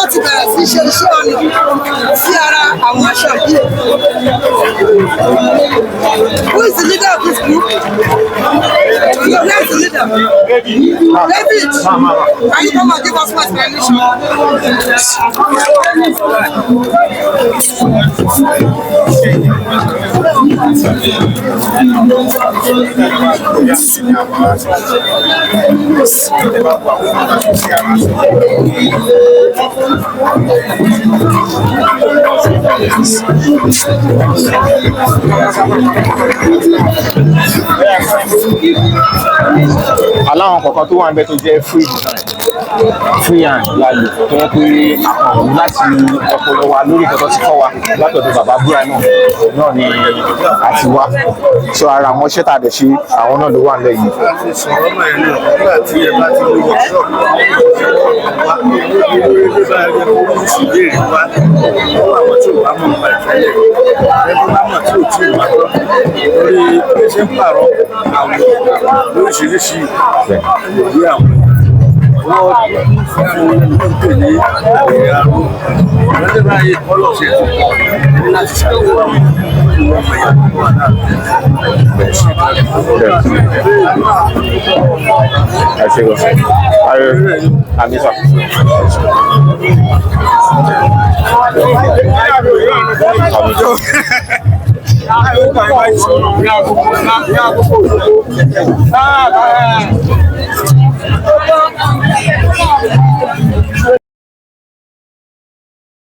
wọ́n ti bẹ̀rẹ̀ sí ṣe iṣẹ́ ọnà sí ara àwọn aṣọ yìí. Who is the leader of this group? Where is the leader? David, can you come and give us more explanation? Aláwọn kọ̀ọ̀kan tó wà ń bẹ tó jẹ́ free hand lálẹ́ tó yẹ pé àkànwò láti ọpọlọ wa lórí ìkọ́tọ́ ti kọ́ wa látọ̀dọ̀ bàbá búra náà ni àti wá so ara àwọn iṣẹ́ tá a dẹ̀ ṣe àwọn náà ló wà nílẹ̀ yìí. Sọ̀rọ̀ náà yẹn náà nígbà tí ẹ bá ti lówó ṣọ́ọ̀bù wa ní ìlú bá yẹ kó ní ìbéèrè wa lọ́wọ́ àwọn tí ò bá mọ̀ nípa ìfẹ́lẹ̀ ẹni bá mọ̀ tí ò tí ì wá lọ lórí bí ẹ ṣe ń pààrọ̀ àwọn lóríṣiríṣi ìwé àwọn wọ́n fún ìpè ní ìrìn àrùn lọ́jọ́ báyìí kọ́lọ̀ ṣe láti ṣàkóso àwọn ọmọ ìyá tó wà náà. Ẹ ṣe lọ àmì sọ.